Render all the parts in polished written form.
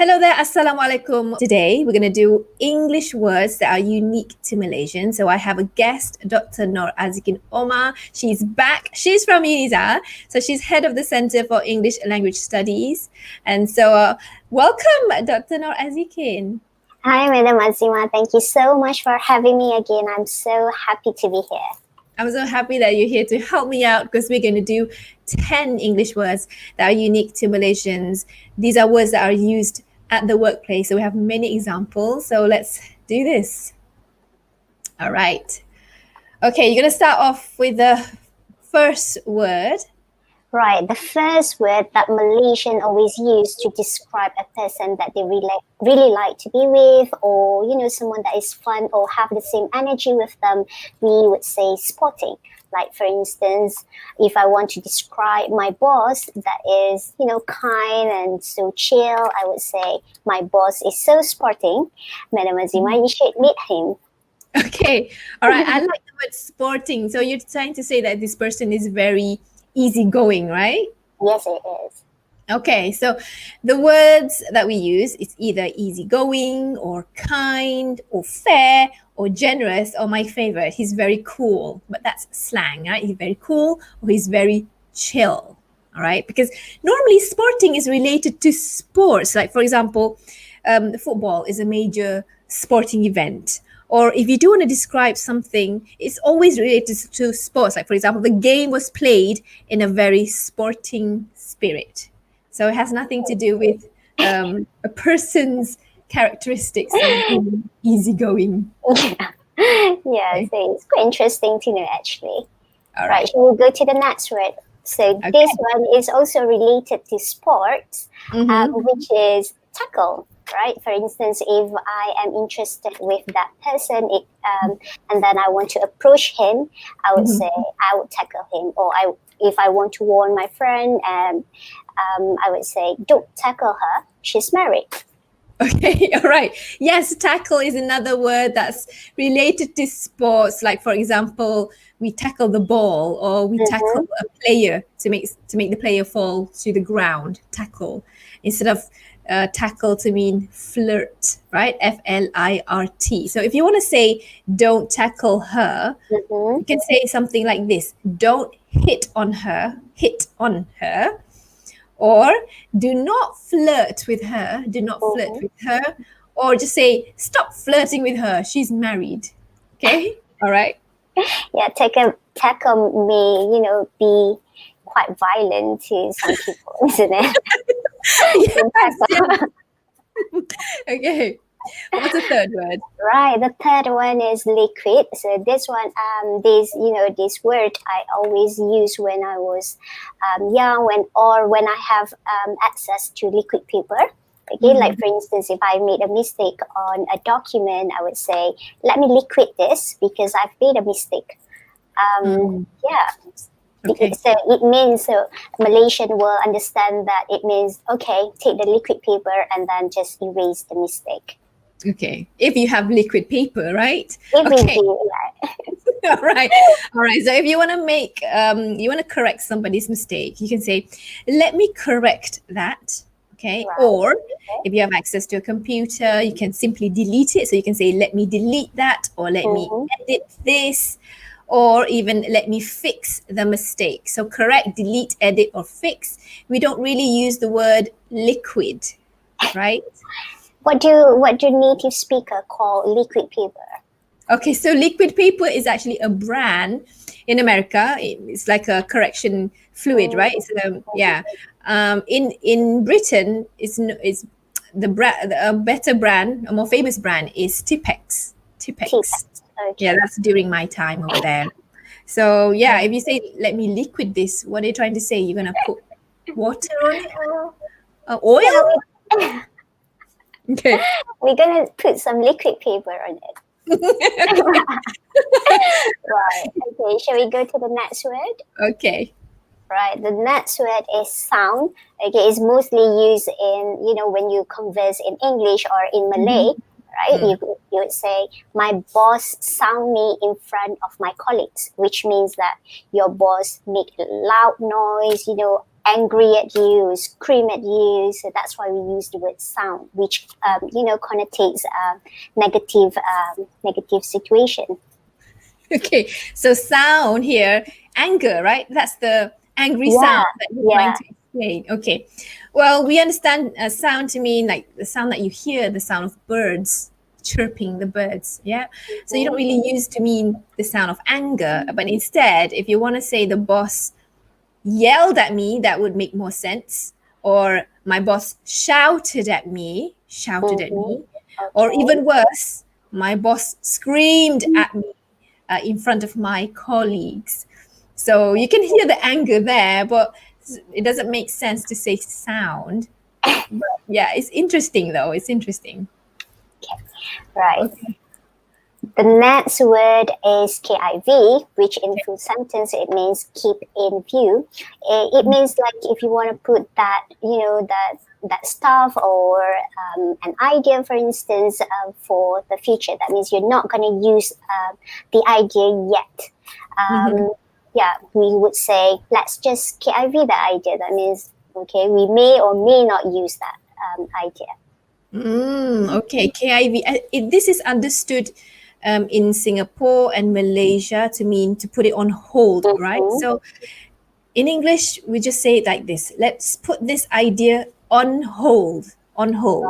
Hello there, Assalamualaikum. Today we're going to do English words that are unique to Malaysian. So I have a guest, Dr. Azikin Omar. She's back. She's from UniSZA. So she's head of the Center for English Language Studies. And so welcome, Dr. Azikin. Hi, Madam Azimah. Thank you so much for having me again. I'm so happy to be here. I'm so happy that you're here to help me out because we're going to do 10 English words that are unique to Malaysians. These are words that are used at the workplace. So we have many examples. So let's do this. All right. Okay, you're going to start off with the first word. Right. The first word that Malaysian always use to describe a person that they really like to be with, or, someone that is fun or have the same energy with them, we would say sporting. Like, for instance, if I want to describe my boss that is, kind and so chill, I would say my boss is so sporting. Madam Azimah, you should meet him. Okay. All right. I like the word sporting. So you're trying to say that this person is very easygoing, right? Yes, it is. Okay, so the words that we use is either easygoing or kind or fair or generous, or my favorite, he's very cool. But that's slang, right? He's very cool or he's very chill, all right? Because normally sporting is related to sports. Like, for example, football is a major sporting event. Or if you do want to describe something, it's always related to sports. Like, for example, the game was played in a very sporting spirit. So it has nothing to do with a person's characteristics of being easygoing. Yeah, okay. So it's quite interesting to know, actually. All right. Shall we go to the next word? So this one is also related to sports, which is tackle. Right. For instance, if I am interested with that person, and then I want to approach him, I would say I would tackle him. Or if I want to warn my friend, I would say, don't tackle her. She's married. Okay, all right. Yes, tackle is another word that's related to sports. Like, for example, we tackle the ball, or we tackle a player to make the player fall to the ground. Tackle, instead of tackle to mean flirt, right? F-L-I-R-T. So if you want to say don't tackle her, you can say something like this: don't hit on her, or do not flirt with her, or just say stop flirting with her, she's married. Okay, all right. Yeah, tackle may be quite violent to some people, isn't it? Yes. Okay, what's the third word? Right, the third one is liquid. So this one, this word I always use when I was young, when I have access to liquid paper. Okay, like for instance, if I made a mistake on a document, I would say, let me liquid this because I've made a mistake. Yeah. Okay. So it means Malaysian will understand that it means, okay, take the liquid paper and then just erase the mistake. Okay, if you have liquid paper, right? If we okay. do, All right. So if you want to you want to correct somebody's mistake, you can say, let me correct that. Okay. Right. Or if you have access to a computer, you can simply delete it. So you can say, let me delete that, or let me edit this, or even let me fix the mistake. So correct, delete, edit, or fix. We don't really use the word liquid, right? What do native speaker call liquid paper? Okay, so liquid paper is actually a brand in America. It's like a correction fluid, right? So yeah, in Britain, it's the brand, a better brand, a more famous brand is Tipex. Okay. Yeah, that's during my time over there. So yeah, if you say let me liquid this, what are you trying to say? You're gonna put water on it, or oil? Yeah, okay. We're gonna put some liquid paper on it. Right. Okay. Shall we go to the next word? Okay. Right. The next word is sound. Okay. It's mostly used in when you converse in English or in Malay. Right. You would say, my boss sound me in front of my colleagues, which means that your boss make loud noise, angry at you, scream at you. So that's why we use the word sound, which connotates negative situation. Okay, so sound here, anger, right? That's the angry sound that you're trying to explain. Okay, well, we understand sound to mean like the sound that you hear, the sound of birds chirping, the birds. Yeah, so you don't really use to mean the sound of anger, but instead, if you want to say the boss yelled at me, that would make more sense. Or my boss shouted at me, or even worse, my boss screamed at me in front of my colleagues. So you can hear the anger there, but it doesn't make sense to say sound. But yeah, it's interesting though. It's interesting. Right. Okay. The next word is KIV, which in full sentence it means keep in view. It means like if you want to put that, that stuff or an idea, for instance, for the future. That means you're not going to use the idea yet. Yeah, we would say, let's just KIV the idea. That means, okay, we may or may not use that idea. Okay, KIV. This is understood in Singapore and Malaysia to mean to put it on hold, right? So in English, we just say it like this. Let's put this idea on hold. On hold.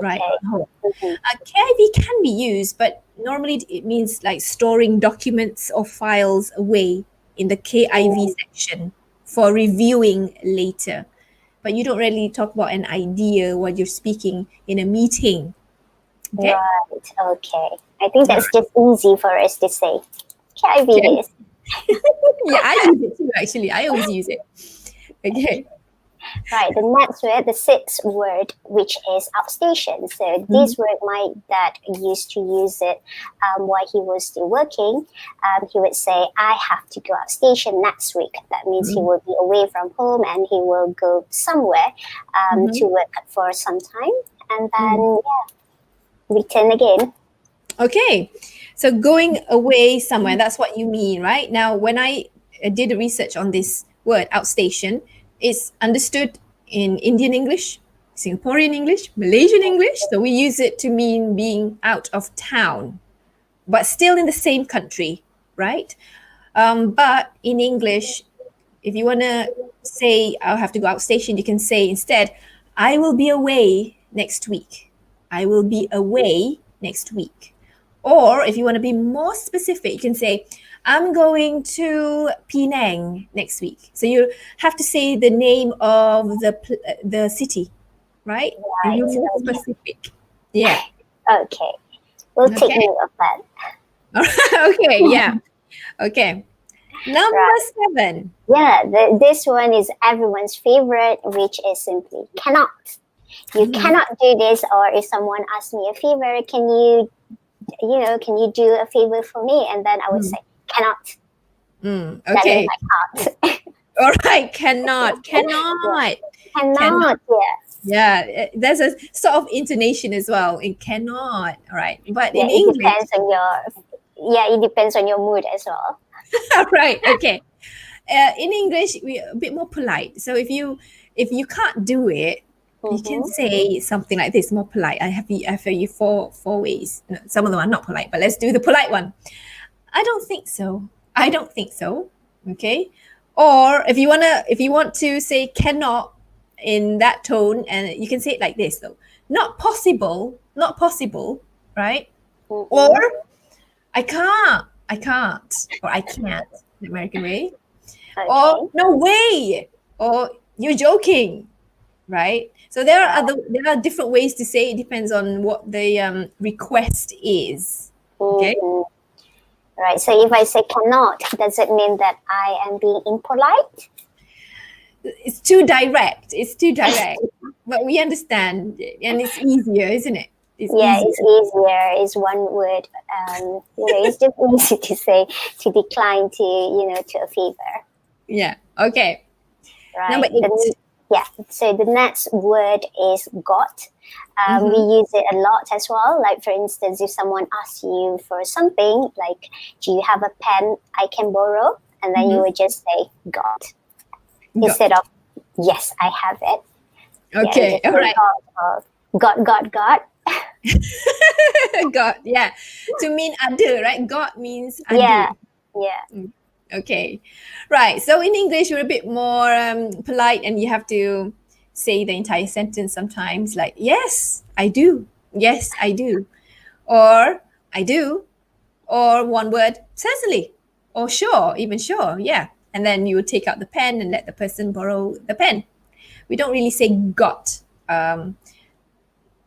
Right. On hold. KIV can be used, but normally it means like storing documents or files away in the KIV section for reviewing later. But you don't really talk about an idea while you're speaking in a meeting. Okay? Right, okay. I think that's just easy for us to say. KIV this. Yeah, I use it too, actually. I always use it. Okay. Right, the next word, the sixth word, which is outstation. So this word, my dad used to use it while he was still working. He would say, I have to go outstation next week. That means he will be away from home and he will go somewhere to work for some time and then return again. Okay, so going away somewhere, that's what you mean, right? Now, when I did research on this word, outstation, it's understood in Indian English, Singaporean English, Malaysian English. So we use it to mean being out of town, but still in the same country, right? But in English, if you want to say, I'll have to go outstation, you can say instead, I will be away next week. I will be away next week. Or if you want to be more specific, you can say, I'm going to Penang next week. So you have to say the name of the city, right? And you're more specific. Yeah. Okay. We'll take note of that. Okay, yeah. Okay. Number 7. Yeah, this one is everyone's favorite, which is simply cannot. You cannot do this, or if someone asks me a favor, can you do a favor for me? And then I would say, cannot. Okay. I can't. All right, cannot. Cannot, Yeah, there's a sort of intonation as well. It cannot, all right. But in it English, it depends on your mood as well. Right. Okay. In English, we're a bit more polite. So if you can't do it, you can say something like this, more polite. I have you four ways. No, some of them are not polite, but let's do the polite one. I don't think so. I don't think so. Okay. Or if you want to say cannot in that tone, and you can say it like this though. Not possible, right? Or I can't, or I can't, the American way. Okay. Or no way, or you're joking, right? So there are different ways to say it. Depends on what the request is. Okay. Right. So if I say cannot, does it mean that I am being impolite? It's too direct. But we understand, and it's easier, isn't it? It's easier. It's one word. It's just easy to say, to decline to a favor. Yeah. Okay. Right. Number 8. So the next word is got. We use it a lot as well. Like, for instance, if someone asks you for something, like, do you have a pen I can borrow? And then you would just say got. Instead of Yes, I have it. Okay, all right. Got. God, yeah. To mean ada, right? God means ada. Yeah. Okay, right. So in English, we're a bit more polite, and you have to say the entire sentence sometimes, like yes, I do. Yes, I do. Or I do. Or one word, certainly. Or sure, even sure, yeah. And then you would take out the pen and let the person borrow the pen. We don't really say got.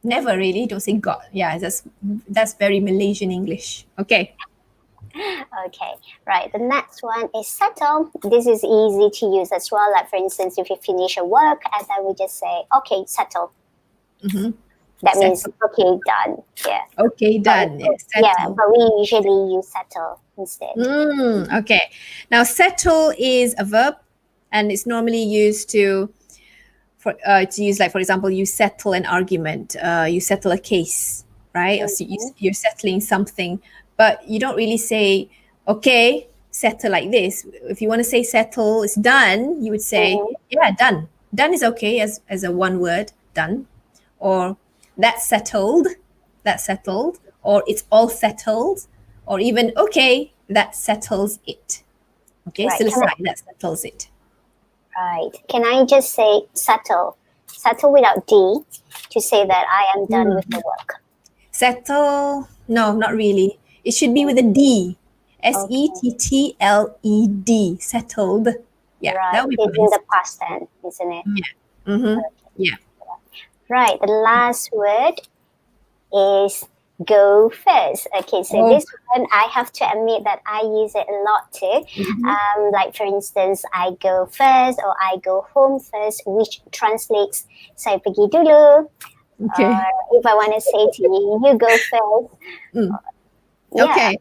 Never really. Don't say got. Yeah, that's very Malaysian English. Okay. Okay, right. The next one is settle. This is easy to use as well. Like for instance, if you finish a work and then we just say, okay, settle. Mm-hmm. That means okay, done. Yeah. Okay, done. Yeah, but we usually use settle instead. Okay. Now, settle is a verb, and it's normally used to use, like, for example, you settle an argument, you settle a case, right? Or so you're settling something, but you don't really say, okay, settle like this. If you want to say settle, it's done, you would say, yeah, done. Done is okay as a one word, done. Or that's settled, or it's all settled, or even, okay, that settles it. Okay, Right. still aside, that settles it. Right. Can I just say settle? Settle without D to say that I am done with the work. Settle, no, not really. It should be with a D. Settled. Settled. Yeah, right. that would be It's in the past tense, isn't it? Yeah. Mm-hmm. Yeah. Right. The last word is go first. Okay, so this one I have to admit that I use it a lot too. Like for instance, I go first or I go home first, which translates saya pergi dulu. Okay. If I want to say to you, you go first. Yeah. Okay.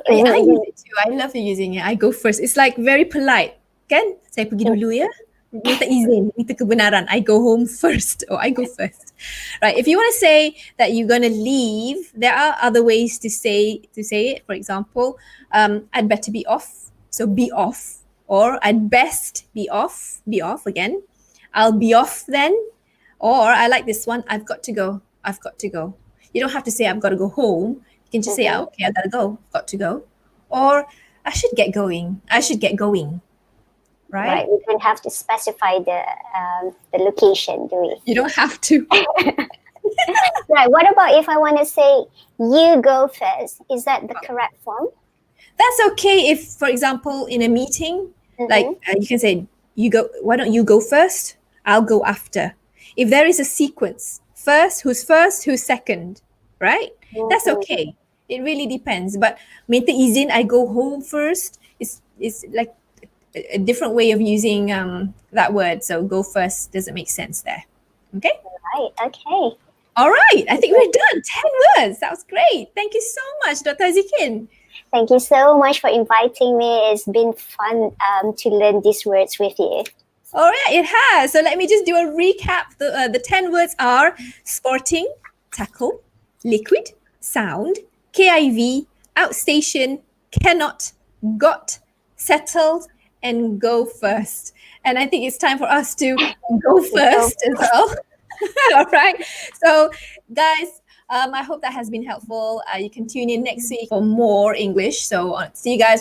I use it too. I love using it. I go first. It's like very polite. Kan? Saya pergi dulu ya. Minta izin, minta kebenaran. I go home first, or I go first. Right. If you want to say that you're going to leave, there are other ways to say it. For example, I'd better be off. So be off. Or I'd best be off. Be off again. I'll be off then. Or I like this one. I've got to go. I've got to go. You don't have to say I've got to go home. You can just say, okay, I gotta go. Got to go. Or I should get going. I should get going. Right? We don't have to specify the location, do we? You don't have to. Right. What about if I want to say you go first? Is that the correct form? That's okay if, for example, in a meeting, like you can say, you go. Why don't you go first? I'll go after. If there is a sequence, first, who's second, right? That's okay. It really depends. But minta izin, I go home first is like a different way of using that word. So go first doesn't make sense there. Okay? Right, okay. All right. I think we're done. 10 words. That was great. Thank you so much, Dr. Azikin. Thank you so much for inviting me. It's been fun to learn these words with you. All right, it has. So let me just do a recap. The 10 words are sporting, tackle, liquid, sound, KIV, outstation, cannot, got, settled, and go first. And I think it's time for us to go first as well. All right. So guys, I hope that has been helpful. You can tune in next week for more English. So see you guys